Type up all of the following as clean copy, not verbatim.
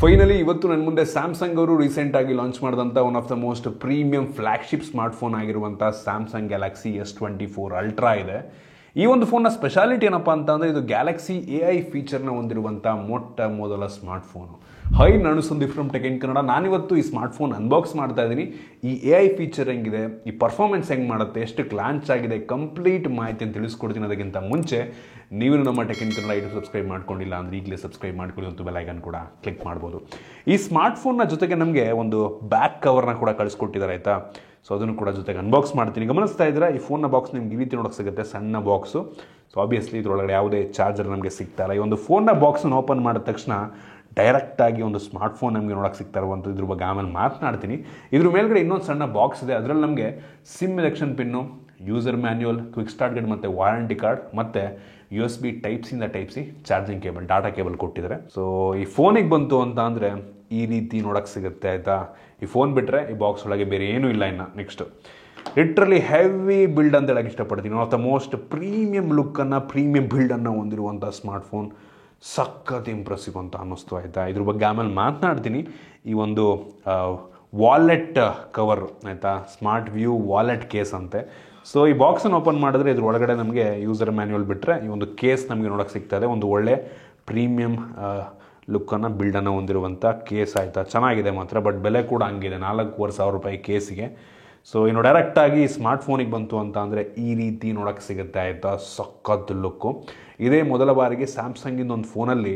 Finally ಇವತ್ತು ನನ್ನ ಮುಂದೆ ಸ್ಯಾಮ್ಸಂಗ್ ಅವರು ರೀಸೆಂಟ್ ಆಗಿ ಲಾಂಚ್ ಮಾಡಿದಂಥ one of the most premium flagship smartphone ಆಗಿರುವಂಥ ಸ್ಯಾಮ್ಸಂಗ್ ಗ್ಯಾಲಕ್ಸಿ S24 ಅಲ್ಟ್ರಾ ಇದೆ. ಈ ಒಂದು ಫೋನ್ನ ಸ್ಪೆಷಾಲಿಟಿ ಏನಪ್ಪ ಅಂತಂದರೆ ಇದು ಗ್ಯಾಲಕ್ಸಿ AI ಫೀಚರ್ನ ಹೊಂದಿರುವಂಥ ಮೊಟ್ಟ ಮೊದಲ ಸ್ಮಾರ್ಟ್ಫೋನು. ಹೈ, ನಾನು Sandeep from tech in Kannada. ನಾನಿವತ್ತು ಈ ಸ್ಮಾರ್ಟ್ಫೋನ್ ಅನ್ಬಾಕ್ಸ್ ಮಾಡ್ತಾ ಇದ್ದೀನಿ. ಈ AI ಫೀಚರ್ ಹೆಂಗಿದೆ, ಈ ಪರ್ಫಾರ್ಮೆನ್ಸ್ ಹೆಂಗೆ ಮಾಡುತ್ತೆ, ಎಷ್ಟು ಲಾಂಚ್ ಆಗಿದೆ, ಕಂಪ್ಲೀಟ್ ಮಾಹಿತಿಯನ್ನು ತಿಳಿಸ್ಕೊಡ್ತೀನಿ. ಅದಕ್ಕಿಂತ ಮುಂಚೆ ನೀವು ನಮ್ಮ tech in Kannada YouTube subscribe ಮಾಡ್ಕೊಂಡಿಲ್ಲ ಅಂದರೆ ಈಗಲೇ ಸಬ್ಸ್ಕ್ರೈಬ್ ಮಾಡ್ಕೊಳ್ಳಿ ಮತ್ತು ಬೆಲ್ ಐಕಾನ್ ಕೂಡ ಕ್ಲಿಕ್ ಮಾಡ್ಬೋದು. ಈ ಸ್ಮಾರ್ಟ್ಫೋನ್ನ ಜೊತೆಗೆ ನಮಗೆ ಒಂದು ಬ್ಯಾಕ್ ಕವರ್ನ ಕೂಡ ಕಳಿಸ್ಕೊಟ್ಟಿದ್ದಾರೆ, ಆಯಿತಾ. ಸೊ ಅದನ್ನು ಕೂಡ ಜೊತೆಗೆ ಅನ್ಬಾಕ್ಸ್ ಮಾಡ್ತೀನಿ. ಗಮನಿಸ್ತಾ ಇದ್ದೀರಾ, ಈ ಫೋನ್ನ ಬಾಕ್ಸ್ ನಿಮ್ಗೆ ಈ ರೀತಿ ನೋಡೋಕೆ ಸಿಗುತ್ತೆ, ಸಣ್ಣ ಬಾಕ್ಸು. ಸೊ ಆಬ್ವಿಯಸ್ಲಿ ಇದರೊಳಗಡೆ ಯಾವುದೇ ಚಾರ್ಜರ್ ನಮಗೆ ಸಿಗ್ತಾ ಇಲ್ಲ. ಈ ಒಂದು ಫೋನ್ನ ಬಾಕ್ಸನ್ನು ಓಪನ್ ಮಾಡಿದ ತಕ್ಷಣ ಡೈರೆಕ್ಟಾಗಿ ಒಂದು ಸ್ಮಾರ್ಟ್ಫೋನ್ ನಮಗೆ ನೋಡೋಕೆ ಸಿಗ್ತಾ ಇರುವಂಥದ್ದು. ಇದ್ರ ಬಗ್ಗೆ ಆಮೇಲೆ ಮಾತನಾಡ್ತೀನಿ. ಇದ್ರ ಮೇಲ್ಗಡೆ ಇನ್ನೊಂದು ಸಣ್ಣ ಬಾಕ್ಸ್ ಇದೆ, ಅದರಲ್ಲಿ ನಮಗೆ sim ejection pin, user manual, quick start guide ಮತ್ತು ವಾರಂಟಿ ಕಾರ್ಡ್ ಮತ್ತು USB ಟೈಪ್ಸಿಂದ type C charging cable, data cable ಕೊಟ್ಟಿದ್ದಾರೆ. ಸೊ ಈ ಫೋನಿಗೆ ಬಂತು ಅಂತ ಅಂದರೆ ಈ ರೀತಿ ನೋಡೋಕ್ಕೆ ಸಿಗುತ್ತೆ, ಆಯಿತಾ. ಈ ಫೋನ್ ಬಿಟ್ಟರೆ ಈ ಬಾಕ್ಸ್ ಒಳಗೆ ಬೇರೆ ಏನೂ ಇಲ್ಲ. ಇನ್ನು ನೆಕ್ಸ್ಟ್ ಲಿಟ್ರಲಿ ಹೆವಿ ಬಿಲ್ಡ್ ಅಂತ ಹೇಳಕ್ಕೆ ಇಷ್ಟಪಡ್ತೀನಿ. One of the most premium ಲುಕ್ಕನ್ನು, ಪ್ರೀಮಿಯಂ ಬಿಲ್ಡನ್ನು ಹೊಂದಿರುವಂಥ ಸ್ಮಾರ್ಟ್ಫೋನ್. ಸಖತ್ ಇಂಪ್ರೆಸಿವ್ ಅಂತ ಅನ್ನಿಸ್ತು, ಆಯಿತಾ. ಇದ್ರ ಬಗ್ಗೆ ಆಮೇಲೆ ಮಾತನಾಡ್ತೀನಿ. ಈ ಒಂದು ವಾಲೆಟ್ ಕವರ್, ಆಯಿತಾ, ಸ್ಮಾರ್ಟ್ ವ್ಯೂ ವಾಲೆಟ್ ಕೇಸ್ ಅಂತೆ. ಸೊ ಈ ಬಾಕ್ಸನ್ನು ಓಪನ್ ಮಾಡಿದ್ರೆ ಇದ್ರ ಒಳಗಡೆ ನಮಗೆ ಯೂಸರ್ ಮ್ಯಾನ್ಯುವಲ್ ಬಿಟ್ಟರೆ ಈ ಒಂದು ಕೇಸ್ ನಮಗೆ ನೋಡೋಕ್ಕೆ ಸಿಗ್ತದೆ. ಒಂದು ಒಳ್ಳೆ ಪ್ರೀಮಿಯಂ ಲುಕ್ಕನ್ನು, ಬಿಲ್ಡನ್ನು ಹೊಂದಿರುವಂಥ ಕೇಸ್, ಆಯಿತಾ. ಚೆನ್ನಾಗಿದೆ ಮಾತ್ರ, ಬಟ್ ಬೆಲೆ ಕೂಡ ಹಂಗಿದೆ, 4,500 ರೂಪಾಯಿ ಕೇಸಿಗೆ. ಸೊ ಇನ್ನು ಡೈರೆಕ್ಟಾಗಿ ಸ್ಮಾರ್ಟ್ಫೋನಿಗೆ ಬಂತು ಅಂತ ಅಂದರೆ ಈ ರೀತಿ ನೋಡೋಕ್ಕೆ ಸಿಗುತ್ತೆ, ಆಯಿತಾ. ಸಖತ್ ಲುಕ್ಕು. ಇದೇ ಮೊದಲ ಬಾರಿಗೆ ಸ್ಯಾಮ್ಸಂಗಿಂದ ಒಂದು ಫೋನಲ್ಲಿ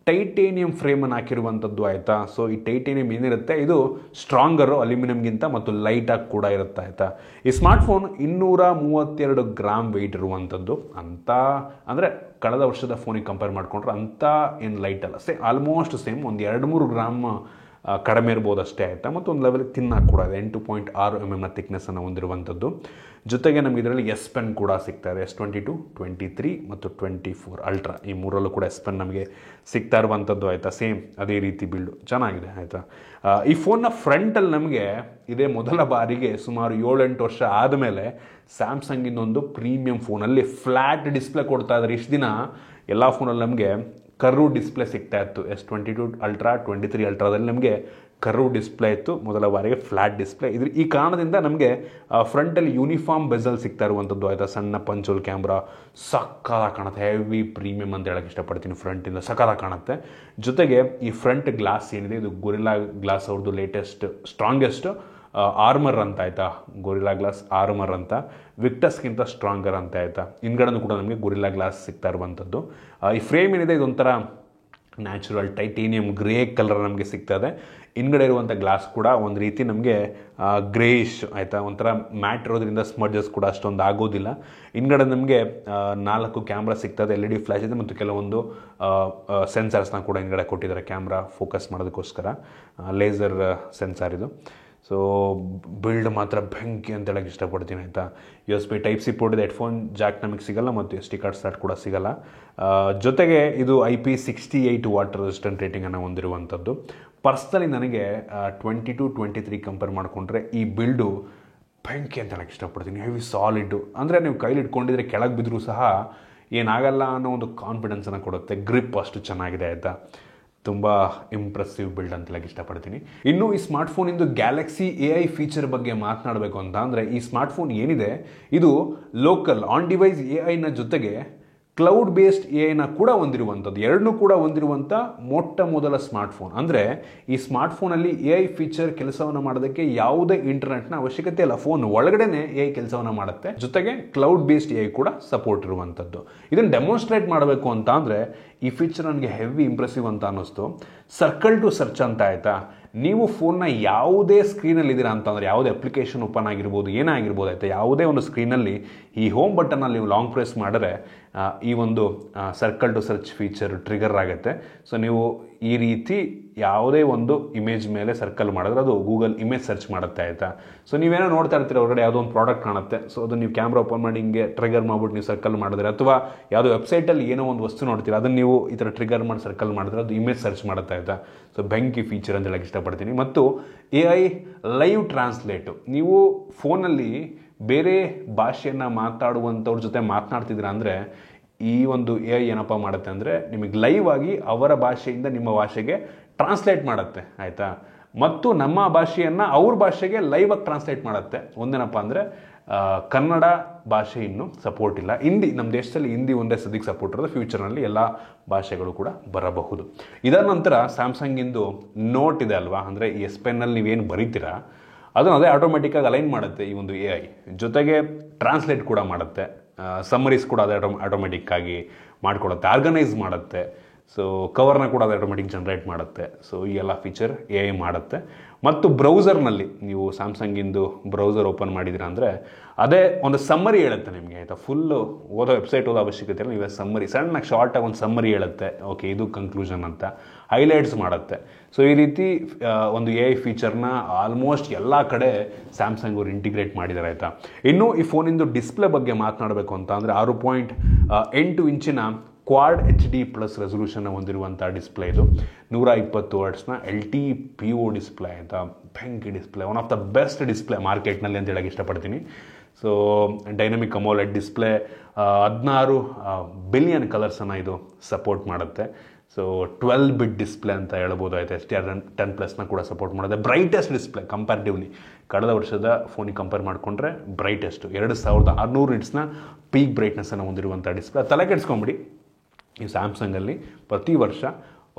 ಟೈಟೇನಿಯಂ ಫ್ರೇಮನ್ನು ಹಾಕಿರುವಂಥದ್ದು, ಆಯಿತಾ. ಸೊ ಈ ಟೈಟೇನಿಯಂ ಏನಿರುತ್ತೆ ಇದು ಸ್ಟ್ರಾಂಗರು ಅಲ್ಯೂಮಿನಿಯಂಗಿಂತ ಮತ್ತು ಲೈಟಾಗಿ ಕೂಡ ಇರುತ್ತೆ, ಆಯಿತಾ. ಈ ಸ್ಮಾರ್ಟ್ಫೋನ್ 232 ಗ್ರಾಮ್ ವೆಯ್ಟ್ ಇರುವಂಥದ್ದು. ಅಂತ ಅಂದರೆ ಕಳೆದ ವರ್ಷದ ಫೋನಿಗೆ ಕಂಪೇರ್ ಮಾಡಿಕೊಂಡ್ರೆ ಅಂಥ ಏನು ಲೈಟ್ ಅಲ್ಲ, ಆಲ್ಮೋಸ್ಟ್ ಸೇಮ್. ಒಂದು 2-3 ಗ್ರಾಮ್ ಕಡಿಮೆ ಇರ್ಬೋದು ಅಷ್ಟೇ, ಆಯಿತಾ. ಮತ್ತು ಒಂದು ಲೆವೆಲ್ ತಿನ್ನಾಗಿ ಕೂಡ ಇದೆ. 8.6 mm ಥಿಕ್ನೆಸ್ಸನ್ನು ಹೊಂದಿರುವಂಥದ್ದು. ಜೊತೆಗೆ ನಮಗೆ ಇದರಲ್ಲಿ S Pen ಕೂಡ ಸಿಗ್ತಾ ಇದೆ. S22, 23 ಮತ್ತು 24 ಅಲ್ಟ್ರಾ, ಈ ಮೂರಲ್ಲೂ ಕೂಡ S Pen ನಮಗೆ ಸಿಗ್ತಾ ಇರುವಂಥದ್ದು, ಆಯಿತಾ. ಸೇಮ್ ಅದೇ ರೀತಿ ಬಿಲ್ಡು, ಚೆನ್ನಾಗಿದೆ, ಆಯಿತಾ. ಈ ಫೋನ್ನ ಫ್ರಂಟಲ್ಲಿ ನಮಗೆ ಇದೇ ಮೊದಲ ಬಾರಿಗೆ ಸುಮಾರು 7-8 ವರ್ಷ ಆದಮೇಲೆ ಸ್ಯಾಮ್ಸಂಗಿನೊಂದು ಪ್ರೀಮಿಯಂ ಫೋನಲ್ಲಿ ಫ್ಲ್ಯಾಟ್ ಡಿಸ್ಪ್ಲೇ ಕೊಡ್ತಾ ಇದ್ದಾರೆ. ಇಷ್ಟು ದಿನ ಎಲ್ಲ ಫೋನಲ್ಲಿ ನಮಗೆ ಕರ್ವ್ ಡಿಸ್ಪ್ಲೇ ಸಿಗ್ತಾ ಇತ್ತು. S22 ಅಲ್ಟ್ರಾ, 23 ಅಲ್ಟ್ರಾದಲ್ಲಿ ನಮಗೆ ಕರ್ವ್ ಡಿಸ್ಪ್ಲೇ ಇತ್ತು, ಮೊದಲ ಬಾರಿಗೆ ಫ್ಲ್ಯಾಟ್ ಡಿಸ್ಪ್ಲೇ. ಈ ಕಾರಣದಿಂದ ನಮಗೆ ಫ್ರಂಟಲ್ಲಿ ಯೂನಿಫಾರ್ಮ್ ಬೆಸಲ್ ಸಿಗ್ತಾ ಇರುವಂಥದ್ದು, ಆಯಿತಾ. ಸಣ್ಣ ಪಂಚೋಲ್ ಕ್ಯಾಮ್ರಾ, ಸಕ್ಕತ್ತಾಗಿ ಕಾಣುತ್ತೆ. ಹೆವಿ ಪ್ರೀಮಿಯಂ ಅಂತ ಹೇಳಕ್ಕೆ ಇಷ್ಟಪಡ್ತೀನಿ. ಫ್ರಂಟಿಂದ ಸಕ್ಕತ್ತಾಗಿ ಕಾಣುತ್ತೆ. ಜೊತೆಗೆ ಈ ಫ್ರಂಟ್ ಗ್ಲಾಸ್ ಏನಿದೆ ಇದು ಗೊರಿಲ್ಲಾ ಗ್ಲಾಸ್ ಅವ್ರದ್ದು ಲೇಟೆಸ್ಟ್ ಸ್ಟ್ರಾಂಗೆಸ್ಟ್ ಆರ್ಮರ್ ಅಂತ, ಆಯಿತಾ. ಗೊರಿಲ್ಲಾ ಗ್ಲಾಸ್ ಆರ್ಮರ್ ಅಂತ, ವಿಕ್ಟಸ್ಗಿಂತ ಸ್ಟ್ರಾಂಗರ್ ಅಂತ, ಆಯಿತಾ. ಹಿಂದ್ಗಡೆನೂ ಕೂಡ ನಮಗೆ ಗೊರಿಲ್ಲಾ ಗ್ಲಾಸ್ ಸಿಗ್ತಾ ಇರುವಂಥದ್ದು. ಈ ಫ್ರೇಮ್ ಏನಿದೆ ಇದೊಂಥರ ನ್ಯಾಚುರಲ್ ಟೈಟೇನಿಯಂ ಗ್ರೇ ಕಲರ್ ನಮಗೆ ಸಿಗ್ತದೆ. ಹಿಂದ್ಗಡೆ ಇರುವಂಥ ಗ್ಲಾಸ್ ಕೂಡ ಒಂದು ರೀತಿ ನಮಗೆ ಗ್ರೇಯಿಶ್, ಆಯಿತಾ. ಒಂಥರ ಮ್ಯಾಟ್ ಇರೋದ್ರಿಂದ ಸ್ಮಡ್ಜಸ್ ಕೂಡ ಅಷ್ಟೊಂದು ಆಗೋದಿಲ್ಲ. ಹಿಂದ್ಗಡೆ ನಮಗೆ 4 ಕ್ಯಾಮ್ರಾ ಸಿಗ್ತದೆ, LED ಫ್ಲ್ಯಾಶ್ ಇದೆ ಮತ್ತು ಕೆಲವೊಂದು ಸೆನ್ಸರ್ಸ್ನ ಕೂಡ ಹಿಂದ್ಗಡೆ ಕೊಟ್ಟಿದ್ದಾರೆ, ಕ್ಯಾಮ್ರಾ ಫೋಕಸ್ ಮಾಡೋದಕ್ಕೋಸ್ಕರ. ಲೇಸರ್ ಸೆನ್ಸಾರ್ ಇದು. ಸೊ ಬಿಲ್ಡ್ ಮಾತ್ರ ಬೆಂಕಿ ಅಂತ ಹೇಳಕ್ಕೆ ಇಷ್ಟಪಡ್ತೀನಿ, ಆಯಿತಾ. USB ಟೈಪ್-ಸಿ ಪೋರ್ಟ್ ಇದೆ, ಹೆಡ್ಫೋನ್ ಜಾಕ್ ನಮಗೆ ಸಿಗಲ್ಲ ಮತ್ತು SD ಕಾರ್ಡ್ ಸ್ಲಾಟ್ ಕೂಡ ಸಿಗಲ್ಲ. ಜೊತೆಗೆ ಇದು IP68 ವಾಟರ್ ರೆಸಿಸ್ಟೆಂಟ್ ರೇಟಿಂಗನ್ನು ಹೊಂದಿರುವಂಥದ್ದು. ಪರ್ಸ್ನಲಿ ನನಗೆ 22, 23 ಕಂಪೇರ್ ಮಾಡಿಕೊಂಡ್ರೆ ಈ ಬಿಲ್ಡು ಬೆಂಕಿ ಅಂತ ಹೇಳಕ್ಕೆ ಇಷ್ಟಪಡ್ತೀನಿ. ಹೆವಿ ಸಾಲಿಡ್ಡು, ಅಂದರೆ ನೀವು ಕೈಲಿ ಇಟ್ಕೊಂಡಿದ್ರೆ ಕೆಳಗೆ ಬಿದ್ದರೂ ಸಹ ಏನಾಗಲ್ಲ ಅನ್ನೋ ಒಂದು ಕಾನ್ಫಿಡೆನ್ಸನ್ನು ಕೊಡುತ್ತೆ. ಗ್ರಿಪ್ ಅಷ್ಟು ಚೆನ್ನಾಗಿದೆ, ಆಯಿತಾ. ತುಂಬ ಇಂಪ್ರೆಸಿವ್ ಬಿಲ್ಡ್ ಅಂತ ಹೇಳಕ್ಕೆ ಇಷ್ಟಪಡ್ತೀನಿ. ಇನ್ನು ಈ ಸ್ಮಾರ್ಟ್ಫೋನಿಂದು ಗ್ಯಾಲಕ್ಸಿ AI ಫೀಚರ್ ಬಗ್ಗೆ ಮಾತನಾಡಬೇಕು ಅಂತ ಅಂದರೆ ಈ ಸ್ಮಾರ್ಟ್ಫೋನ್ ಏನಿದೆ ಇದು ಲೋಕಲ್ ಆನ್ ಡಿವೈಸ್ AIನ ಜೊತೆಗೆ ಕ್ಲೌಡ್ ಬೇಸ್ಡ್ AIನ ಕೂಡ ಹೊಂದಿರುವಂಥದ್ದು. ಎರಡನ್ನೂ ಕೂಡ ಹೊಂದಿರುವಂಥ ಮೊಟ್ಟ ಮೊದಲ ಸ್ಮಾರ್ಟ್ಫೋನ್. ಅಂದರೆ ಈ ಸ್ಮಾರ್ಟ್ಫೋನಲ್ಲಿ AI ಫೀಚರ್ ಕೆಲಸವನ್ನು ಮಾಡೋದಕ್ಕೆ ಯಾವುದೇ ಇಂಟರ್ನೆಟ್ನ ಅವಶ್ಯಕತೆ ಇಲ್ಲ. ಫೋನ್ ಒಳಗಡೆನೆ AI ಕೆಲಸವನ್ನು ಮಾಡುತ್ತೆ. ಜೊತೆಗೆ ಕ್ಲೌಡ್ ಬೇಸ್ಡ್ AI ಕೂಡ ಸಪೋರ್ಟ್ ಇರುವಂಥದ್ದು. ಇದನ್ನು ಡೆಮೋನ್ಸ್ಟ್ರೇಟ್ ಮಾಡಬೇಕು ಅಂತ ಅಂದರೆ ಈ ಫೀಚರ್ ನನಗೆ ಹೆವಿ ಇಂಪ್ರೆಸಿವ್ ಅಂತ ಅನ್ನಿಸ್ತು. ಸರ್ಕಲ್ ಟು ಸರ್ಚ್ ಅಂತ, ಆಯಿತಾ. ನೀವು ಫೋನ್ನ ಯಾವುದೇ ಸ್ಕ್ರೀನಲ್ಲಿ ಇದ್ದೀರಾ ಅಂತಂದರೆ, ಯಾವುದೇ ಅಪ್ಲಿಕೇಶನ್ ಓಪನ್ ಆಗಿರ್ಬೋದು, ಏನೇ ಆಗಿರ್ಬೋದು, ಆಯಿತಾ. ಯಾವುದೇ ಒಂದು ಸ್ಕ್ರೀನಲ್ಲಿ ಈ ಹೋಮ್ ಬಟನಲ್ಲಿ ನೀವು ಲಾಂಗ್ ಪ್ರೆಸ್ ಮಾಡಿದ್ರೆ ಈ ಒಂದು circle to search feature trigger ಆಗುತ್ತೆ. ಸೊ ನೀವು ಈ ರೀತಿ ಯಾವುದೇ ಒಂದು ಇಮೇಜ್ ಮೇಲೆ ಸರ್ಕಲ್ ಮಾಡಿದ್ರೆ ಅದು ಗೂಗಲ್ ಇಮೇಜ್ ಸರ್ಚ್ ಮಾಡುತ್ತೆ, ಆಯಿತಾ. ಸೊ ನೀವೇನೋ ನೋಡ್ತಾ ಇರ್ತೀರ, ಹೊರಗಡೆ ಯಾವುದೋ ಒಂದು ಪ್ರಾಡಕ್ಟ್ ಕಾಣುತ್ತೆ. ಸೊ ಅದು ನೀವು ಕ್ಯಾಮ್ರಾ ಓಪನ್ ಮಾಡಿ ಹಿಂಗೆ ಟ್ರಿಗರ್ ಮಾಡ್ಬಿಟ್ಟು ನೀವು ಸರ್ಕಲ್ ಮಾಡಿದ್ರೆ, ಅಥವಾ ಯಾವುದೋ ವೆಬ್ಸೈಟಲ್ಲಿ ಏನೋ ಒಂದು ವಸ್ತು ನೋಡ್ತೀರ, ಅದನ್ನು ನೀವು ಈ ಥರ ಟ್ರಿಗರ್ ಮಾಡಿ ಸರ್ಕಲ್ ಮಾಡಿದ್ರೆ ಅದು ಇಮೇಜ್ ಸರ್ಚ್ ಮಾಡುತ್ತೆ, ಆಯಿತಾ. ಸೊ ಬೆಂಕಿ ಫೀಚರ್ ಅಂತ ಹೇಳಕ್ಕೆ ಇಷ್ಟಪಡ್ತೀನಿ. ಮತ್ತು AI ಲೈವ್ ಟ್ರಾನ್ಸ್ಲೇಟು, ನೀವು ಫೋನಲ್ಲಿ ಬೇರೆ ಭಾಷೆಯನ್ನು ಮಾತಾಡುವಂಥವ್ರ ಜೊತೆ ಮಾತನಾಡ್ತಿದ್ದೀರ ಅಂದರೆ ಈ ಒಂದು AI ಏನಪ್ಪ ಮಾಡುತ್ತೆ ಅಂದರೆ ನಿಮಗೆ ಲೈವ್ ಆಗಿ ಅವರ ಭಾಷೆಯಿಂದ ನಿಮ್ಮ ಭಾಷೆಗೆ ಟ್ರಾನ್ಸ್ಲೇಟ್ ಮಾಡುತ್ತೆ ಆಯಿತಾ, ಮತ್ತು ನಮ್ಮ ಭಾಷೆಯನ್ನು ಅವ್ರ ಭಾಷೆಗೆ ಲೈವಾಗಿ ಟ್ರಾನ್ಸ್ಲೇಟ್ ಮಾಡುತ್ತೆ. ಒಂದೇನಪ್ಪ ಅಂದರೆ ಕನ್ನಡ ಭಾಷೆ ಇನ್ನೂ ಸಪೋರ್ಟ್ ಇಲ್ಲ. ಹಿಂದಿ ನಮ್ಮ ದೇಶದಲ್ಲಿ ಹಿಂದಿ ಒಂದೇ ಸದ್ಯಕ್ಕೆ ಸಪೋರ್ಟ್ ಇರೋದು, ಫ್ಯೂಚರ್ನಲ್ಲಿ ಎಲ್ಲ ಭಾಷೆಗಳು ಕೂಡ ಬರಬಹುದು. ಇದರ ನಂತರ ಸ್ಯಾಮ್ಸಂಗಿಂದು ನೋಟ್ ಇದೆ ಅಲ್ವಾ, ಅಂದರೆ ಈ ಎಸ್ ಪೆನ್ನಲ್ಲಿ ನೀವೇನು ಬರೀತೀರಾ ಅದನ್ನು ಅದೇ ಆಟೋಮೆಟಿಕ್ಕಾಗಿ ಅಲೈನ್ ಮಾಡುತ್ತೆ ಈ ಒಂದು AI. ಜೊತೆಗೆ ಟ್ರಾನ್ಸ್ಲೇಟ್ ಕೂಡ ಮಾಡುತ್ತೆ, ಸಮ್ಮರೀಸ್ ಕೂಡ ಅದೇ ಆಟೋಮೆಟಿಕ್ಕಾಗಿ ಮಾಡಿಕೊಡುತ್ತೆ, ಆರ್ಗನೈಸ್ ಮಾಡುತ್ತೆ. ಸೊ ಕವರ್ನ ಕೂಡ ಅದು ಆಟೋಮೆಟಿಕ್ ಜನ್ರೇಟ್ ಮಾಡುತ್ತೆ. ಸೊ ಈ ಎಲ್ಲ ಫೀಚರ್ AI ಮಾಡುತ್ತೆ. ಮತ್ತು ಬ್ರೌಸರ್ನಲ್ಲಿ ನೀವು ಸ್ಯಾಮ್ಸಂಗಿಂದು ಬ್ರೌಸರ್ ಓಪನ್ ಮಾಡಿದ್ದೀರಾ ಅಂದರೆ ಅದೇ ಒಂದು ಸಮ್ಮರಿ ಹೇಳುತ್ತೆ ನಿಮಗೆ ಆಯಿತಾ. ಫುಲ್ಲು ಓದೋ ವೆಬ್ಸೈಟ್ ಓದೋ ಅವಶ್ಯಕತೆ ಇಲ್ಲ, ನೀವೇ ಸಮ್ಮರಿ ಸಣ್ಣಗೆ ಶಾರ್ಟಾಗಿ ಒಂದು ಸಮ್ಮರಿ ಹೇಳುತ್ತೆ, ಓಕೆ ಇದು ಕನ್ಕ್ಲೂಷನ್ ಅಂತ ಹೈಲೈಟ್ಸ್ ಮಾಡುತ್ತೆ. ಸೊ ಈ ರೀತಿ ಒಂದು AI ಫೀಚರ್ನ ಆಲ್ಮೋಸ್ಟ್ ಎಲ್ಲ ಕಡೆ ಸ್ಯಾಮ್ಸಂಗ್ ಅವರು ಇಂಟಿಗ್ರೇಟ್ ಮಾಡಿದ್ದಾರೆ ಆಯಿತಾ. ಇನ್ನು ಈ ಫೋನಿಂದು ಡಿಸ್ಪ್ಲೇ ಬಗ್ಗೆ ಮಾತನಾಡಬೇಕು ಅಂತ ಅಂದರೆ 6.8 ಇಂಚಿನ ಕ್ವಾಡ್ HD+ ರೆಸೊಲ್ಯೂಷನ್ನ ಹೊಂದಿರುವಂಥ ಡಿಸ್ಪ್ಲೇ ಇದು. 120 ಹರ್ಟ್ಸ್ನ LTPO ಡಿಸ್ಪ್ಲೇ ಅಂತ, ಬೆಂಕಿ display, one of the best display ಮಾರ್ಕೆಟ್ನಲ್ಲಿ ಅಂತ ಹೇಳಕ್ಕೆ ಇಷ್ಟಪಡ್ತೀನಿ. So dynamic AMOLED display, 16 billion ಕಲರ್ಸನ್ನು ಇದು ಸಪೋರ್ಟ್ ಮಾಡುತ್ತೆ. ಸೊ 12 ಬಿಟ್ ಡಿಸ್ಪ್ಲೇ ಅಂತ ಹೇಳ್ಬೋದು ಆಯಿತು. HDR10+ ಕೂಡ ಸಪೋರ್ಟ್ ಮಾಡುತ್ತೆ. ಬ್ರೈಟೆಸ್ಟ್ ಡಿಸ್ಪ್ಲೇ ಕಂಪ್ಯಾರಿಟಿವ್ಲಿ ಕಳೆದ ವರ್ಷದ ಫೋನಿಗೆ ಕಂಪೇರ್ ಮಾಡಿಕೊಂಡ್ರೆ ಬ್ರೈಟೆಸ್ಟ್ 2600 ನಿಟ್ಸ್ನ ಪೀಕ್ ಬ್ರೈಟ್ನೆಸ್ಸನ್ನು ಹೊಂದಿರುವಂಥ ಡಿಸ್ಪ್ಲೇ. ತಲೆ ಕೆಡಿಸ್ಕೊಂಬಿಡಿ, ಈ ಸ್ಯಾಮ್ಸಂಗಲ್ಲಿ ಪ್ರತಿ ವರ್ಷ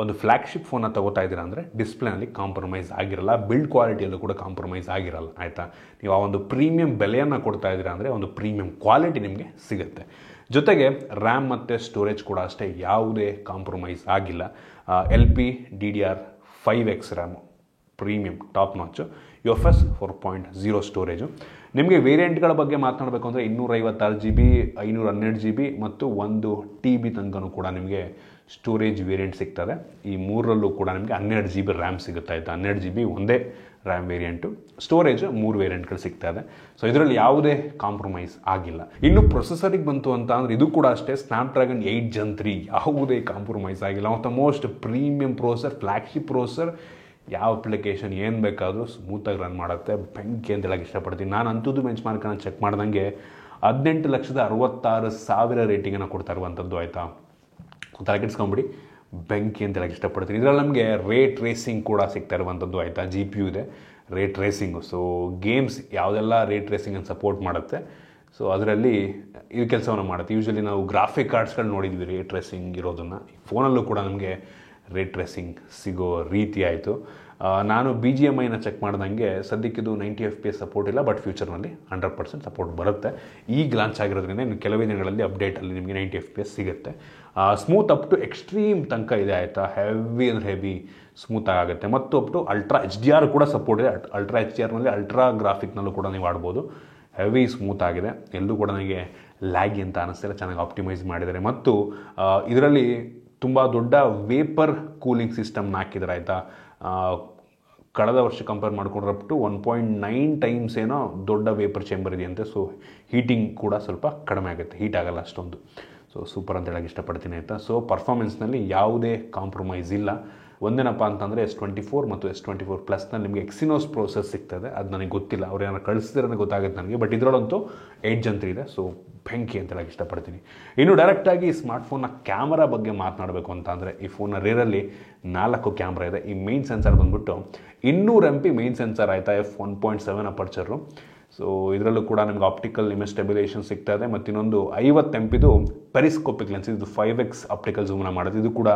ಒಂದು ಫ್ಲ್ಯಾಗ್ಶಿಪ್ ಫೋನ್ನ ತಗೋತಾ ಇದ್ದೀರಾ ಅಂದರೆ ಡಿಸ್ಪ್ಲೇನಲ್ಲಿ ಕಾಂಪ್ರಮೈಸ್ ಆಗಿರಲ್ಲ, ಬಿಲ್ಡ್ ಕ್ವಾಲಿಟಿಯಲ್ಲೂ ಕೂಡ ಕಾಂಪ್ರಮೈಸ್ ಆಗಿರಲ್ಲ ಆಯಿತಾ. ನೀವು ಆ ಒಂದು ಪ್ರೀಮಿಯಂ ಬೆಲೆಯನ್ನು ಕೊಡ್ತಾ ಇದ್ದೀರಾ ಅಂದರೆ ಒಂದು ಪ್ರೀಮಿಯಂ ಕ್ವಾಲಿಟಿ ನಿಮಗೆ ಸಿಗುತ್ತೆ. ಜೊತೆಗೆ ರ್ಯಾಮ್ ಮತ್ತು ಸ್ಟೋರೇಜ್ ಕೂಡ ಅಷ್ಟೇ ಯಾವುದೇ ಕಾಂಪ್ರಮೈಸ್ ಆಗಿಲ್ಲ. LPDDR5X RAM premium top notch, UFS 4.0 storage. ನಿಮಗೆ ವೇರಿಯಂಟ್ಗಳ ಬಗ್ಗೆ ಮಾತನಾಡಬೇಕು ಅಂದರೆ 256 GB, 512 GB ಮತ್ತು 1 TB ತನಕನೂ ಕೂಡ ನಿಮಗೆ ಸ್ಟೋರೇಜ್ ವೇರಿಯಂಟ್ ಸಿಗ್ತದೆ. ಈ ಮೂರರಲ್ಲೂ ಕೂಡ ನಿಮಗೆ 12 GB ರ್ಯಾಮ್ ಸಿಗುತ್ತೆ ಆಯಿತಾ. 12 GB ಒಂದೇ ರ್ಯಾಮ್ ವೇರಿಯಂಟು, ಸ್ಟೋರೇಜ್ 3 ವೇರಿಯಂಟ್ಗಳು ಸಿಗ್ತಾ ಇದೆ. ಸೊ ಇದರಲ್ಲಿ ಯಾವುದೇ ಕಾಂಪ್ರಮೈಸ್ ಆಗಿಲ್ಲ. ಇನ್ನು ಪ್ರೊಸೆಸರಿಗೆ ಬಂತು ಅಂತ ಅಂದರೆ ಇದು ಕೂಡ ಅಷ್ಟೇ, ಸ್ನ್ಯಾಪ್ಡ್ರ್ಯಾಗನ್ 8 Gen 3 ಯಾವುದೇ ಕಾಂಪ್ರಮೈಸ್ ಆಗಿಲ್ಲ. ಮತ್ತು most premium processor, flagship processor, ಯಾವ ಅಪ್ಲಿಕೇಶನ್ ಏನು ಬೇಕಾದರೂ ಸ್ಮೂತಾಗಿ ರನ್ ಮಾಡುತ್ತೆ. ಬೆಂಕಿ ಅಂತ ಹೇಳಕ್ಕೆ ಇಷ್ಟಪಡ್ತೀನಿ. ನಾನು ಅಂಥದ್ದು ಬೆಂಚ್ ಮಾರ್ಕನ್ನು ಚೆಕ್ ಮಾಡ್ದಂಗೆ 18,66,000 ರೇಟಿಂಗನ್ನು ಕೊಡ್ತಾ ಇರುವಂಥದ್ದು ಆಯಿತಾ. ತಲೆಕೆಡಿಸ್ಕೊಂಬಿಡಿ, ಬೆಂಕಿ ಅಂತ ಹೇಳಕ್ಕೆ ಇಷ್ಟಪಡ್ತೀನಿ. ಇದರಲ್ಲಿ ನಮಗೆ ರೇಟ್ ರೇಸಿಂಗ್ ಕೂಡ ಸಿಗ್ತಾ ಇರುವಂಥದ್ದು ಆಯಿತಾ. GPU ಇದೆ, ರೇಟ್ ರೇಸಿಂಗು. ಸೊ ಗೇಮ್ಸ್ ಯಾವುದೆಲ್ಲ ರೇಟ್ ರೇಸಿಂಗನ್ನು ಸಪೋರ್ಟ್ ಮಾಡುತ್ತೆ, ಸೊ ಅದರಲ್ಲಿ ಇದು ಕೆಲಸವನ್ನು ಮಾಡುತ್ತೆ. ಯೂಶ್ವಲಿ ನಾವು ಗ್ರಾಫಿಕ್ ಕಾರ್ಡ್ಸ್ಗಳು ನೋಡಿದ್ವಿ ರೇಟ್ ರೇಸಿಂಗ್ ಇರೋದನ್ನು, ಫೋನಲ್ಲೂ ಕೂಡ ನಮಗೆ ರೇಟ್ ರೇಸಿಂಗ್ ಸಿಗೋ ರೀತಿ ಆಯಿತು. ನಾನು BGMIನ ಚೆಕ್ ಮಾಡ್ದಂಗೆ ಸದ್ಯಕ್ಕಿದು 90 FPS ಸಪೋರ್ಟ್ ಇಲ್ಲ, ಬಟ್ ಫ್ಯೂಚರ್ನಲ್ಲಿ 100% ಸಪೋರ್ಟ್ ಬರುತ್ತೆ. ಈಗ ಲಾಂಚ್ ಆಗಿರೋದ್ರಿಂದ ಇನ್ನು ಕೆಲವೇ ದಿನಗಳಲ್ಲಿ ಅಪ್ಡೇಟಲ್ಲಿ ನಿಮಗೆ 90 FPS ಸಿಗುತ್ತೆ. ಸ್ಮೂತ್ ಅಪ್ ಟು ಎಕ್ಸ್ಟ್ರೀಮ್ ತನಕ ಇದೆ ಆಯಿತಾ. ಹೆವಿ ಅಂದರೆ ಹೆವಿ ಸ್ಮೂತ್ ಆಗುತ್ತೆ. ಮತ್ತು ಅಪ್ ಟು ಅಲ್ಟ್ರಾ HDR ಕೂಡ ಸಪೋರ್ಟ್ ಇದೆ. ಅಲ್ಟ್ರಾ HDRನಲ್ಲಿ ಅಲ್ಟ್ರಾ ಗ್ರಾಫಿಕ್ನಲ್ಲೂ ಕೂಡ ನೀವು ಆಡ್ಬೋದು. ಹೆವಿ ಸ್ಮೂತ್ ಆಗಿದೆ, ಎಲ್ಲೂ ಕೂಡ ನನಗೆ ಲ್ಯಾಗಿ ಅಂತ ಅನ್ನಿಸ್ತಿಲ್ಲ, ಚೆನ್ನಾಗಿ ಆಪ್ಟಿಮೈಸ್ ಮಾಡಿದ್ದಾರೆ. ಮತ್ತು ಇದರಲ್ಲಿ ತುಂಬ ದೊಡ್ಡ ವೇಪರ್ ಕೂಲಿಂಗ್ ಸಿಸ್ಟಮ್ನ ಹಾಕಿದ್ದಾರೆ ಆಯಿತಾ. ಕಳೆದ ವರ್ಷ ಕಂಪೇರ್ ಮಾಡಿಕೊಂಡ್ರೆ ಅಪ್ ಟು 1.9 ಟೈಮ್ಸ್ ಏನೋ ದೊಡ್ಡ ವೇಪರ್ ಚೇಂಬರ್ ಇದೆಯಂತೆ. ಸೊ ಹೀಟಿಂಗ್ ಕೂಡ ಸ್ವಲ್ಪ ಕಡಿಮೆ ಆಗುತ್ತೆ, ಹೀಟ್ ಆಗಲ್ಲ ಅಷ್ಟೊಂದು. ಸೊ ಸೂಪರ್ ಅಂತ ಹೇಳಕ್ಕೆ ಇಷ್ಟಪಡ್ತೀನಿ ಆಯಿತಾ. ಸೊ ಪರ್ಫಾರ್ಮೆನ್ಸ್ನಲ್ಲಿ ಯಾವುದೇ ಕಾಂಪ್ರಮೈಸ್ ಇಲ್ಲ. ಒಂದೇನಪ್ಪ ಅಂತಂದರೆ S24 ಮತ್ತು S24 ನಿಮಗೆ ಎಕ್ಸಿನೋಸ್ ಪ್ರೋಸೆಸ್ ಸಿಗ್ತದೆ. ಅದು ನನಗೆ ಗೊತ್ತಿಲ್ಲ, ಅವ್ರು ಏನಾರು ಕಳಿಸ್ತಿರೋದೇ ಗೊತ್ತಾಗುತ್ತೆ ನನಗೆ. ಬಟ್ ಇದರಲ್ಲಂತೂ 8 Gen 3 ಇದೆ. ಸೊ ಬೆಂಕಿ ಅಂತ ಹೇಳಕ್ಕೆ ಇಷ್ಟಪಡ್ತೀನಿ. ಇನ್ನು ಡೈರೆಕ್ಟಾಗಿ ಈ ಸ್ಮಾರ್ಟ್ಫೋನ್ನ ಕ್ಯಾಮರಾ ಬಗ್ಗೆ ಮಾತನಾಡಬೇಕು ಅಂತ ಅಂದರೆ ಈ ಫೋನ್ನ ರೇರಲ್ಲಿ 4 ಕ್ಯಾಮ್ರಾ ಇದೆ. ಈ ಮೇನ್ ಸೆನ್ಸರ್ ಬಂದ್ಬಿಟ್ಟು 200 MP ಮೇನ್ ಸೆನ್ಸರ್ ಆಯಿತಾ, f1.7 ಅಪರ್ಚರು. ಸೊ ಇದರಲ್ಲೂ ಕೂಡ ನಿಮ್ಗೆ ಆಪ್ಟಿಕಲ್ ಇಮೇಜ್ ಸ್ಟೆಬಿಲೇಷನ್ ಸಿಗ್ತಾ ಇದೆ. ಮತ್ತು ಇನ್ನೊಂದು 50 MPದು ಪೆರಿಸ್ಕೋಪಿಕ್ ಲೆನ್ಸ್, ಇದು 5x ಆಪ್ಟಿಕಲ್ ಝೂಮ್ನ ಮಾಡೋದು, ಇದು ಕೂಡ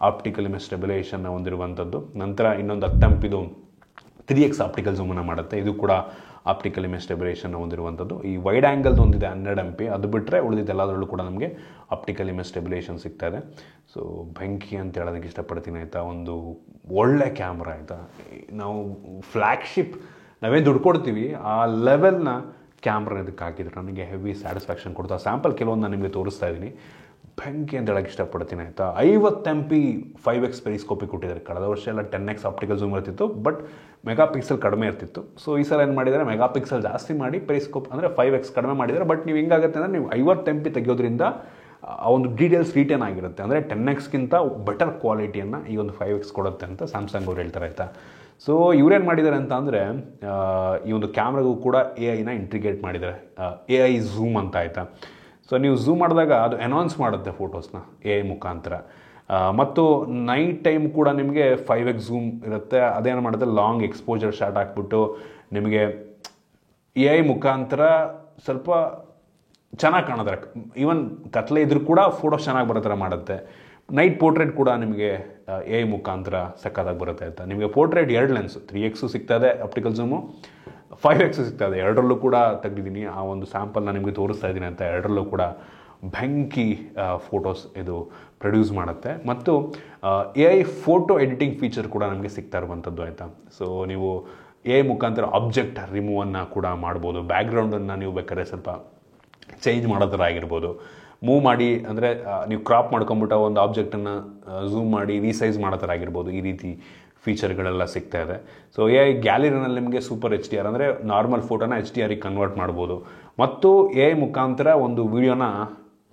ಆಪ್ಟಿಕಲ್ ಇಮೇಜ್ ಸ್ಟೆಬಿಲೇಷನ್ನ ಹೊಂದಿರುವಂಥದ್ದು. ನಂತರ ಇನ್ನೊಂದು 10 MPದು 3x ಆಪ್ಟಿಕಲ್ ಝೂಮನ್ನು ಮಾಡುತ್ತೆ, ಇದು ಕೂಡ ಆಪ್ಟಿಕಲ್ ಇಮೇಜ್ ಸ್ಟೆಬಿಲೇಷನ್ನ ಹೊಂದಿರುವಂಥದ್ದು. ಈ ವೈಡ್ ಆ್ಯಂಗಲ್ದು ಒಂದಿದೆ 12 MP, ಅದು ಬಿಟ್ಟರೆ ಉಳಿದಿದ್ದೆಲ್ಲದರಲ್ಲೂ ಕೂಡ ನಮಗೆ ಆಪ್ಟಿಕಲ್ ಇಮೇಜ್ ಸ್ಟೆಬಿಲೇಷನ್ ಸಿಗ್ತಾ ಇದೆ. ಸೊ ಬೆಂಕಿ ಅಂತ ಹೇಳೋದಕ್ಕೆ ಇಷ್ಟಪಡ್ತೀನಿ ಆಯಿತಾ. ಒಂದು ಒಳ್ಳೆ ಕ್ಯಾಮ್ರಾ ಆಯಿತಾ. ನಾವು ಫ್ಲ್ಯಾಗ್ಶಿಪ್ ನಾವೇನು ದುಡ್ಡು ಕೊಡ್ತೀವಿ ಆ ಲೆವೆಲ್ನ ಕ್ಯಾಮ್ರಾ ಇದಕ್ಕೆ ಹಾಕಿದ್ರು, ನನಗೆ ಹೆವಿ ಸ್ಯಾಟಿಸ್ಫ್ಯಾಕ್ಷನ್ ಕೊಡ್ತಾ. ಸ್ಯಾಂಪಲ್ ಕೆಲವೊಂದು ನಾನು ನಿಮಗೆ ತೋರಿಸ್ತಾ ಇದ್ದೀನಿ. ಬೆಂಕಿ ಅಂತ ಹೇಳಕ್ಕೆ ಇಷ್ಟಪಡ್ತೀನಿ ಆಯಿತಾ. 50 MP 5x ಪೆರಿಸ್ಕೋಪಿಕ್ ಕೊಟ್ಟಿದ್ದಾರೆ. ಕಳೆದ ವರ್ಷ ಎಲ್ಲ 10x ಆಪ್ಟಿಕಲ್ ಝೂಮ್ ಇರ್ತಿತ್ತು, ಬಟ್ ಮೆಗಾಪಿಕ್ಸೆಲ್ ಕಡಿಮೆ ಇರ್ತಿತ್ತು. ಸೊ ಈ ಸಲ ಏನು ಮಾಡಿದ್ದಾರೆ, ಮೆಗಾಪಿಕ್ಸೆಲ್ ಜಾಸ್ತಿ ಮಾಡಿ ಪೆರಿಸ್ಕೋಪ್ ಅಂದರೆ 5x ಕಡಿಮೆ ಮಾಡಿದ್ದಾರೆ. ಬಟ್ ನೀವು ಹಿಂಗಾಗುತ್ತೆ ಅಂದರೆ ನೀವು 50 MP ತೆಗೆಯೋದ್ರಿಂದ ಆ ಒಂದು ಡೀಟೇಲ್ಸ್ ರಿಟೇನ್ ಆಗಿರುತ್ತೆ. ಅಂದರೆ 10xಗಿಂತ ಬೆಟರ್ ಕ್ವಾಲಿಟಿಯನ್ನು ಈ ಒಂದು 5x ಕೊಡುತ್ತೆ ಅಂತ ಸ್ಯಾಮ್ಸಂಗ್ ಅವ್ರು ಹೇಳ್ತಾರೆ ಆಯಿತಾ. ಸೊ ಇವ್ರೇನು ಮಾಡಿದ್ದಾರೆ ಅಂತ ಅಂದರೆ ಈ ಒಂದು ಕ್ಯಾಮ್ರಾಗೂ ಕೂಡ AI ಇಂಟಿಗ್ರೇಟ್ ಮಾಡಿದ್ದಾರೆ, AI ಝೂಮ್ ಅಂತ ಆಯಿತಾ. ಸೊ ನೀವು ಝೂಮ್ ಮಾಡಿದಾಗ ಅದು ಅನೌನ್ಸ್ ಮಾಡುತ್ತೆ ಫೋಟೋಸ್ನ AI ಮುಖಾಂತರ. ಮತ್ತು ನೈಟ್ ಟೈಮ್ ಕೂಡ ನಿಮಗೆ 5x ಝೂಮ್ ಇರುತ್ತೆ. ಅದೇನು ಮಾಡುತ್ತೆ, ಲಾಂಗ್ ಎಕ್ಸ್ಪೋಜರ್ ಶಾಟ್ ಹಾಕ್ಬಿಟ್ಟು ನಿಮಗೆ AI ಮುಖಾಂತರ ಸ್ವಲ್ಪ ಚೆನ್ನಾಗಿ ಕಾಣುತ್ತೆ. ಈವನ್ ಕತ್ಲೆ ಇದ್ರೂ ಕೂಡ ಫೋಟೋಸ್ ಚೆನ್ನಾಗಿ ಬರೋ ಥರ ಮಾಡುತ್ತೆ. ನೈಟ್ ಪೋರ್ಟ್ರೇಟ್ ಕೂಡ ನಿಮಗೆ AI ಮುಖಾಂತರ ಸಕ್ಕತ್ತಾಗಿ ಬರುತ್ತೆ ಅಂತ. ನಿಮಗೆ ಪೋರ್ಟ್ರೇಟ್ 2 ಲೆನ್ಸ್ 3x ಸಿಗ್ತದೆ ಆಪ್ಟಿಕಲ್ ಝೂಮು, 5x ಸಿಗ್ತದೆ. ಎರಡರಲ್ಲೂ ಕೂಡ ತೆಗೆದಿದ್ದೀನಿ. ಆ ಒಂದು ಸ್ಯಾಂಪಲ್ನ ನಿಮಗೆ ತೋರಿಸ್ತಾ ಇದ್ದೀನಿ ಅಂತ. ಎರಡರಲ್ಲೂ ಕೂಡ ಬೆಂಕಿ ಫೋಟೋಸ್ ಇದು ಪ್ರೊಡ್ಯೂಸ್ ಮಾಡುತ್ತೆ. ಮತ್ತು AI ಫೋಟೋ ಎಡಿಟಿಂಗ್ ಫೀಚರ್ ಕೂಡ ನಮಗೆ ಸಿಗ್ತಾ ಇರುವಂಥದ್ದು ಆಯಿತಾ. ಸೊ ನೀವು AI ಮುಖಾಂತರ ಆಬ್ಜೆಕ್ಟ್ ರಿಮೂವನ್ನು ಕೂಡ ಮಾಡ್ಬೋದು. ಬ್ಯಾಕ್ಗ್ರೌಂಡನ್ನು ನೀವು ಬೇಕಾದ್ರೆ ಸ್ವಲ್ಪ ಚೇಂಜ್ ಮಾಡೋ ಥರ ಆಗಿರ್ಬೋದು. ಮೂವ್ ಮಾಡಿ ಅಂದರೆ ನೀವು ಕ್ರಾಪ್ ಮಾಡ್ಕೊಂಬಿಟ್ಟು ಒಂದು ಆಬ್ಜೆಕ್ಟನ್ನು ಝೂಮ್ ಮಾಡಿ ರೀಸೈಸ್ ಮಾಡೋ ಥರ ಆಗಿರ್ಬೋದು. ಈ ರೀತಿ ಫೀಚರ್ಗಳೆಲ್ಲ ಸಿಗ್ತಾ ಇದೆ. ಸೊ AI ಗ್ಯಾಲರಿನಲ್ಲಿ ನಿಮಗೆ ಸೂಪರ್ HDR ಅಂದರೆ ನಾರ್ಮಲ್ ಫೋಟೋನ HDRಗೆ ಕನ್ವರ್ಟ್ ಮಾಡ್ಬೋದು. ಮತ್ತು AI ಮುಖಾಂತರ ಒಂದು ವಿಡಿಯೋನ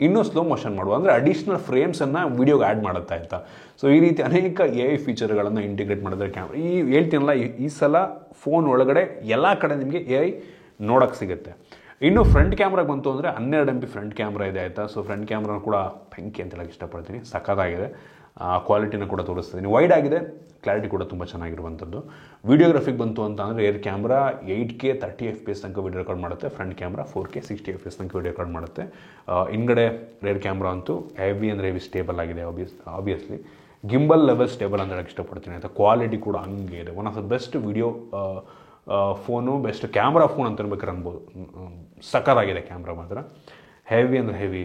ಇನ್ನೂ ಸ್ಲೋ ಮೋಷನ್ ಮಾಡ್ಬೋದು, ಅಂದರೆ ಅಡಿಷ್ನಲ್ ಫ್ರೇಮ್ಸನ್ನು ವಿಡಿಯೋಗೆ ಆ್ಯಡ್ ಮಾಡುತ್ತೆ ಆಯಿತಾ. ಸೊ ಈ ರೀತಿ ಅನೇಕ AI ಫೀಚರ್ಗಳನ್ನು ಇಂಟಿಗ್ರೇಟ್ ಮಾಡಿದ್ರೆ ಕ್ಯಾಮ್ರಾ ಹೇಳ್ತೀನಲ್ಲ, ಈ ಸಲ ಫೋನ್ ಒಳಗಡೆ ಎಲ್ಲ ಕಡೆ ನಿಮಗೆ AI ನೋಡೋಕ್ಕೆ ಸಿಗುತ್ತೆ. ಇನ್ನು ಫ್ರಂಟ್ ಕ್ಯಾಮ್ರಾಗೆ ಬಂತು ಅಂದರೆ 12 MP ಫ್ರಂಟ್ ಕ್ಯಾಮ್ರಾ ಇದೆ ಆಯಿತಾ. ಸೊ ಫ್ರಂಟ್ ಕ್ಯಾಮ್ರಾ ಕೂಡ ಬೆಂಕಿ ಅಂತ ಹೇಳಕ್ಕೆ ಇಷ್ಟಪಡ್ತೀನಿ. ಸಖತ್ತಾಗಿದೆ. ಕ್ವಾಲಿಟಿನ ಕೂಡ ತೋರಿಸ್ತಿದ್ದೀನಿ. ವೈಡ್ ಆಗಿದೆ, ಕ್ಲಾರಿಟಿ ಕೂಡ ತುಂಬ ಚೆನ್ನಾಗಿರುವಂಥದ್ದು. ವಿಡಿಯೋಗ್ರಫಿಗೆ ಬಂತು ಅಂತ ಅಂದರೆ ರೇರ್ ಕ್ಯಾಮ್ರಾ 8K 30 FPS ತನಕ ವಿಡಿಯೋ ರೆಕಾರ್ಡ್ ಮಾಡುತ್ತೆ. ಫ್ರಂಟ್ ಕ್ಯಾಮ್ರಾ 4K 60 FPS ತನಕ ವಿಡಿಯೋ ರೆಕಾರ್ಡ್ ಮಾಡುತ್ತೆ. ಹಿಂಗಡೆ ರೇರ್ ಕ್ಯಾಮ್ರಾ ಅಂತೂ ಹೆವಿ ಅಂದರೆ ಹೆವಿ ಸ್ಟೇಬಲ್ ಆಗಿದೆ. ಆಬ್ವಿಯಸ್ಲಿ ಗಿಂಬಲ್ ಲೆವೆಲ್ ಸ್ಟೇಬಲ್ ಅಂತ ಹೇಳಕ್ಕೆ ಇಷ್ಟಪಡ್ತೀನಿ ಆಯಿತಾ. ಕ್ವಾಲಿಟಿ ಕೂಡ ಹಂಗೆ ಇದೆ. One of the best video phone, best camera phone ಅಂತ ಬೇಕಾದ್ರೆ ಅನ್ಬೋದು. ಸಕ್ಕತ್ತಾಗಿದೆ ಕ್ಯಾಮ್ರಾ ಮಾತ್ರ. ಹೆವಿ ಅಂದರೆ ಹೆವಿ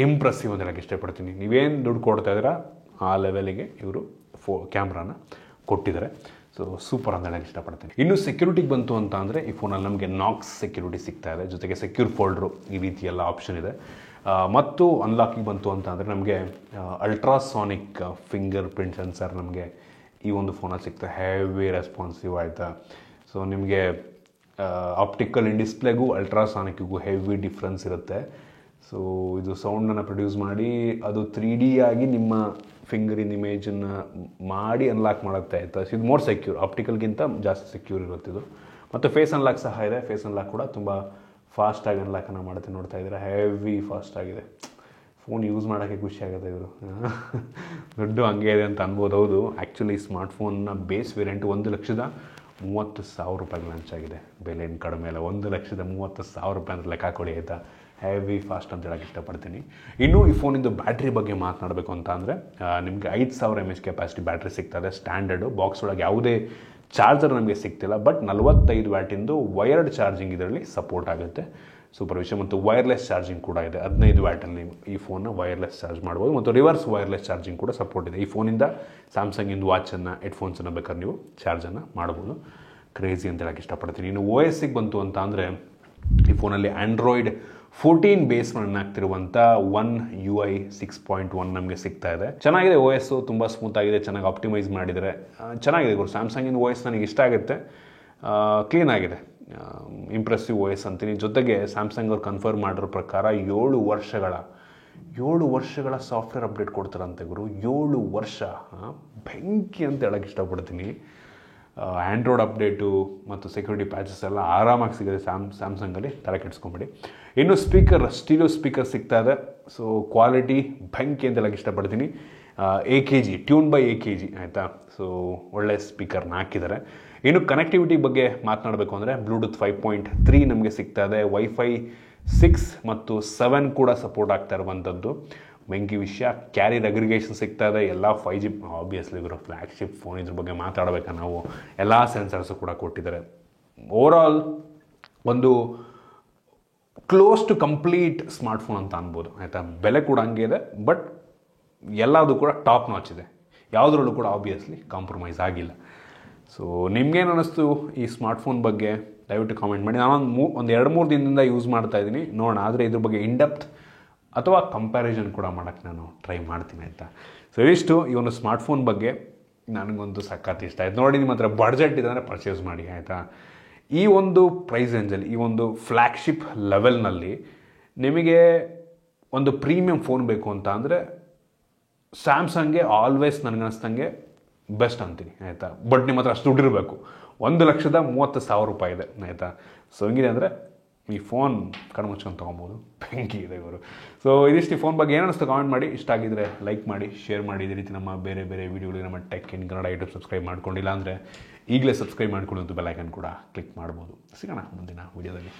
ಇಂಪ್ರೆಸಿವ್ ಅಂತ ಹೇಳಕ್ಕೆ ಇಷ್ಟಪಡ್ತೀನಿ. ನೀವೇನು ದುಡ್ಡು ಕೊಡ್ತಾ ಇದ್ದೀರಾ ಆ ಲೆವೆಲಿಗೆ ಇವರು ಕ್ಯಾಮ್ರಾನ ಕೊಟ್ಟಿದ್ದಾರೆ. ಸೊ ಸೂಪರ್ ಅಂತ ಹೇಳಕ್ಕೆ ಇಷ್ಟಪಡ್ತೀನಿ. ಇನ್ನು ಸೆಕ್ಯೂರಿಟಿಗೆ ಬಂತು ಅಂತ ಅಂದರೆ ಈ ಫೋನಲ್ಲಿ ನಮಗೆ ನಾಕ್ಸ್ ಸೆಕ್ಯೂರಿಟಿ ಸಿಗ್ತಾ ಇದೆ. ಜೊತೆಗೆ ಸೆಕ್ಯೂರ್ ಫೋಲ್ಡ್ರು ಈ ರೀತಿ ಎಲ್ಲ ಆಪ್ಷನ್ ಇದೆ. ಮತ್ತು ಅನ್ಲಾಕಿಗೆ ಬಂತು ಅಂತ ಅಂದರೆ ನಮಗೆ ಅಲ್ಟ್ರಾಸಾನಿಕ್ ಫಿಂಗರ್ ಪ್ರಿಂಟ್ ಸೆನ್ಸರ್ ನಮಗೆ ಈ ಒಂದು ಫೋನಲ್ಲಿ ಸಿಗ್ತದೆ. ಹೆವಿ ರೆಸ್ಪಾನ್ಸಿವ್ ಆಯಿತಾ. ಸೊ ನಿಮಗೆ ಆಪ್ಟಿಕಲ್ ಇನ್ ಡಿಸ್ಪ್ಲೇಗೂ ಅಲ್ಟ್ರಾಸಾನಿಕ್ಕಿಗೂ ಹೆವಿ ಡಿಫ್ರೆನ್ಸ್ ಇರುತ್ತೆ. ಸೊ ಇದು ಸೌಂಡನ್ನು ಪ್ರೊಡ್ಯೂಸ್ ಮಾಡಿ ಅದು 3D ಆಗಿ ನಿಮ್ಮ ಫಿಂಗರಿನ ಇಮೇಜನ್ನು ಮಾಡಿ ಅನ್ಲಾಕ್ ಮಾಡುತ್ತೆ ಆಯಿತಾ. ಸೊ ಇದು ಮೋರ್ ಸೆಕ್ಯೂರ್, ಆಪ್ಟಿಕಲ್ಗಿಂತ ಜಾಸ್ತಿ ಸೆಕ್ಯೂರ್ ಇರುತ್ತೆ ಇದು. ಮತ್ತು ಫೇಸ್ ಅನ್ಲಾಕ್ ಸಹ ಇದೆ. ಫೇಸ್ ಅನ್ಲಾಕ್ ಕೂಡ ತುಂಬ ಫಾಸ್ಟಾಗಿ ಅನ್ಲಾಕನ್ನು ಮಾಡುತ್ತೆ. ನೋಡ್ತಾ ಇದ್ದೀರಾ, ಹೆವಿ ಫಾಸ್ಟಾಗಿದೆ. ಫೋನ್ ಯೂಸ್ ಮಾಡೋಕ್ಕೆ ಖುಷಿ ಆಗುತ್ತೆ. ಇವರು ದುಡ್ಡು ಹಂಗೆ ಇದೆ ಅಂತ ಅನ್ಬೋದು. ಹೌದು, ಆ್ಯಕ್ಚುಲಿ ಸ್ಮಾರ್ಟ್ಫೋನ್ನ ಬೇಸ್ ವೇರಿಯಂಟು 1,30,000 ರೂಪಾಯಿಗೆ ಲಾಂಚ್ ಆಗಿದೆ. ಬೆಲೆ ಏನು ಕಡಿಮೆ ಇಲ್ಲ. 1,30,000 ರೂಪಾಯಿ ಅಂತ ಲೆಕ್ಕ ಕೊಡಿ ಆಯಿತಾ. ಹೆವಿ ಫಾಸ್ಟ್ ಅಂತ ಹೇಳಕ್ಕೆ ಇಷ್ಟಪಡ್ತೀನಿ. ಇನ್ನು ಈ ಫೋನಿಂದು ಬ್ಯಾಟ್ರಿ ಬಗ್ಗೆ ಮಾತನಾಡಬೇಕು ಅಂತ ಅಂದರೆ ನಿಮಗೆ 5,000 mAh ಕೆಪಾಸಿಟಿ ಬ್ಯಾಟ್ರಿ ಸಿಗ್ತದೆ ಸ್ಟ್ಯಾಂಡರ್ಡು. ಬಾಕ್ಸ್ ಒಳಗೆ ಯಾವುದೇ ಚಾರ್ಜರ್ ನಮಗೆ ಸಿಗ್ತಿಲ್ಲ. ಬಟ್ 45 ವ್ಯಾಟಿಂದು ವೈರ್ಡ್ ಚಾರ್ಜಿಂಗ್ ಇದರಲ್ಲಿ ಸಪೋರ್ಟ್ ಆಗುತ್ತೆ. ಸೂಪರ್ ವಿಷಯ. ಮತ್ತು ವೈರ್ಲೆಸ್ ಚಾರ್ಜಿಂಗ್ ಕೂಡ ಇದೆ. 15 ವ್ಯಾಟಲ್ಲಿ ಈ ಫೋನ್ನ ವೈರ್ಲೆಸ್ ಚಾರ್ಜ್ ಮಾಡ್ಬೋದು. ಮತ್ತು ರಿವರ್ಸ್ ವೈರ್ಲೆಸ್ ಚಾರ್ಜಿಂಗ್ ಕೂಡ ಸಪೋರ್ಟ್ ಇದೆ. ಈ ಫೋನಿಂದ ಸ್ಯಾಮ್ಸಂಗಿಂದು ವಾಚನ್ನು, ಹೆಡ್ಫೋನ್ಸನ್ನು ಬೇಕಾದ್ರೆ ನೀವು ಚಾರ್ಜನ್ನು ಮಾಡ್ಬೋದು. ಕ್ರೇಜಿ ಅಂತ ಹೇಳಕ್ಕೆ ಇಷ್ಟಪಡ್ತೀನಿ. ಇನ್ನು OSಗೆ ಬಂತು ಅಂತ ಅಂದರೆ ಈ ಫೋನಲ್ಲಿ ಆ್ಯಂಡ್ರಾಯ್ಡ್ 14 ಬೇಸ್ ರನ್ ಆಗ್ತಿರುವಂಥ One UI 6.1 ನಮಗೆ ಸಿಗ್ತಾ ಇದೆ. ಚೆನ್ನಾಗಿದೆ. OS ತುಂಬ ಸ್ಮೂತ್ ಆಗಿದೆ, ಚೆನ್ನಾಗಿ ಆಪ್ಟಿಮೈಸ್ ಮಾಡಿದರೆ ಚೆನ್ನಾಗಿದೆ. ಗುರು ಸ್ಯಾಮ್ಸಂಗಿನ OS ನನಗೆ ಇಷ್ಟ ಆಗುತ್ತೆ. ಕ್ಲೀನ್ ಆಗಿದೆ, ಇಂಪ್ರೆಸಿವ್ OS ಅಂತೀನಿ. ಜೊತೆಗೆ ಸ್ಯಾಮ್ಸಂಗ್ ಅವ್ರು ಕನ್ಫರ್ಮ್ ಮಾಡಿರೋ ಪ್ರಕಾರ 7 ವರ್ಷಗಳ ಸಾಫ್ಟ್ವೇರ್ ಅಪ್ಡೇಟ್ ಕೊಡ್ತಾರಂತೆ ಗುರು. 7 ವರ್ಷ ಬೆಂಕಿ ಅಂತ ಹೇಳಕ್ಕೆ ಇಷ್ಟಪಡ್ತೀನಿ. ಆ್ಯಂಡ್ರಾಯ್ಡ್ ಅಪ್ಡೇಟು ಮತ್ತು ಸೆಕ್ಯೂರಿಟಿ ಪ್ಯಾಚಸ್ ಎಲ್ಲ ಆರಾಮಾಗಿ ಸಿಗುತ್ತೆ ಸ್ಯಾಮ್ಸಂಗಲ್ಲಿ. ತಲೆ ಕೆಡಿಸ್ಕೊಂಬಿಡಿ. ಇನ್ನು ಸ್ಪೀಕರ್, ಸ್ಟೀರಿಯೋ ಸ್ಪೀಕರ್ ಸಿಗ್ತಾ ಇದೆ. ಸೊ ಕ್ವಾಲಿಟಿ ಬೆಂಕಿ ಅಂತ ಹೇಳಕ್ಕೆ ಇಷ್ಟಪಡ್ತೀನಿ. AKG ಟ್ಯೂನ್ ಬೈ AKG ಆಯಿತಾ. ಸೊ ಒಳ್ಳೆ ಸ್ಪೀಕರ್ನ ಹಾಕಿದ್ದಾರೆ. ಇನ್ನು ಕನೆಕ್ಟಿವಿಟಿ ಬಗ್ಗೆ ಮಾತನಾಡಬೇಕು ಅಂದರೆ ಬ್ಲೂಟೂತ್ 5.3 ನಮಗೆ ಸಿಗ್ತಾ ಇದೆ. Wi-Fi 6 ಮತ್ತು 7 ಕೂಡ ಸಪೋರ್ಟ್ ಆಗ್ತಾ ಇರುವಂಥದ್ದು. ಬೆಂಕಿ ವಿಷಯ. ಕ್ಯಾರಿಯರ್ ಅಗ್ರಿಗೇಷನ್ ಸಿಗ್ತಾ ಇದೆ. ಎಲ್ಲ 5G. ಆಬ್ವಿಯಸ್ಲಿ ಇವರು ಫ್ಲ್ಯಾಗ್ಶಿಪ್ ಫೋನ್, ಇದ್ರ ಬಗ್ಗೆ ಮಾತಾಡಬೇಕಾ ನಾವು. ಎಲ್ಲ ಸೆನ್ಸರ್ಸು ಕೂಡ ಕೊಟ್ಟಿದ್ದಾರೆ. ಓವರಾಲ್ ಒಂದು ಕ್ಲೋಸ್ ಟು ಕಂಪ್ಲೀಟ್ ಸ್ಮಾರ್ಟ್ಫೋನ್ ಅಂತ ಅನ್ಬೋದು ಆಯಿತಾ. ಬೆಲೆ ಕೂಡ ಹಂಗೆ ಇದೆ. ಬಟ್ ಎಲ್ಲದೂ ಕೂಡ ಟಾಪ್ ನಾಚ್ ಇದೆ. ಯಾವುದ್ರಲ್ಲೂ ಕೂಡ ಆಬ್ವಿಯಸ್ಲಿ ಕಾಂಪ್ರಮೈಸ್ ಆಗಿಲ್ಲ. ಸೊ ನಿಮ್ಗೇನು ಅನ್ನಿಸ್ತು ಈ ಸ್ಮಾರ್ಟ್ಫೋನ್ ಬಗ್ಗೆ ದಯವಿಟ್ಟು ಕಾಮೆಂಟ್ ಮಾಡಿ. ನಾನೊಂದು 2-3 ದಿನದಿಂದ ಯೂಸ್ ಮಾಡ್ತಾ ಇದ್ದೀನಿ. ನೋಡೋಣ, ಆದರೆ ಇದ್ರ ಬಗ್ಗೆ ಇನ್ಡೆಪ್ತ್ ಅಥವಾ ಕಂಪ್ಯಾರಿಸನ್ ಕೂಡ ಮಾಡೋಕ್ಕೆ ನಾನು ಟ್ರೈ ಮಾಡ್ತೀನಿ ಆಯಿತಾ. ಸೊ ಇಷ್ಟು ಈ ಒಂದು ಸ್ಮಾರ್ಟ್ಫೋನ್ ಬಗ್ಗೆ. ನನಗೊಂದು ಸಖತ್ ಇಷ್ಟ ಆಯ್ತು. ನೋಡಿ, ನಿಮ್ಮ ಹತ್ರ ಬಡ್ಜೆಟ್ ಇದೆ ಅಂದರೆ ಪರ್ಚೇಸ್ ಮಾಡಿ ಆಯಿತಾ. ಈ ಒಂದು ಪ್ರೈಸ್ ರೇಂಜಲ್ಲಿ, ಈ ಒಂದು ಫ್ಲ್ಯಾಗ್ಶಿಪ್ ಲೆವೆಲ್ನಲ್ಲಿ ನಿಮಗೆ ಒಂದು ಪ್ರೀಮಿಯಂ ಫೋನ್ ಬೇಕು ಅಂತ ಅಂದರೆ ಸ್ಯಾಮ್ಸಂಗ್ಗೆ ಆಲ್ವೇಸ್ ನನಗನ್ನಿಸ್ದಂಗೆ ಬೆಸ್ಟ್ ಅಂತೀನಿ ಆಯಿತಾ. ಬಟ್ ನಿಮ್ಮ ಹತ್ರ ಅಷ್ಟು ದುಡ್ಡಿರಬೇಕು. 1,30,30,000 ರೂಪಾಯಿ ಇದೆ ಆಯಿತಾ. ಸೊ ಹೆಂಗಿದೆ ಅಂದರೆ ಈ ಫೋನ್ ಕಣ್ಮುಚ್ಕೊಂಡು ತೊಗೊಬೋದು, ಬೆಂಕಿ ಇದೆ ಇವರು. ಸೊ ಇದಿಷ್ಟು ಈ ಫೋನ್ ಬಗ್ಗೆ ಏನು ಅನಿಸ್ತು ಕಾಮೆಂಟ್ ಮಾಡಿ. ಇಷ್ಟ ಆಗಿದ್ದರೆ ಲೈಕ್ ಮಾಡಿ, ಶೇರ್ ಮಾಡಿ. ಇದೇ ರೀತಿ ನಮ್ಮ ಬೇರೆ ಬೇರೆ ವೀಡಿಯೋಗಳಿಗೆ ನಮ್ಮ tech in Kannada YouTube subscribe ಮಾಡ್ಕೊಂಡಿಲ್ಲ ಅಂದರೆ ಈಗಲೇ ಸಬ್ಸ್ಕ್ರೈಬ್ ಮಾಡ್ಕೊಳ್ಳಿ, ಬೆಲ್ ಐಕನ್ ಕೂಡ ಕ್ಲಿಕ್ ಮಾಡ್ಬೋದು. ಸಿಗೋಣ ಮುಂದಿನ ವೀಡಿಯೋದಲ್ಲಿ.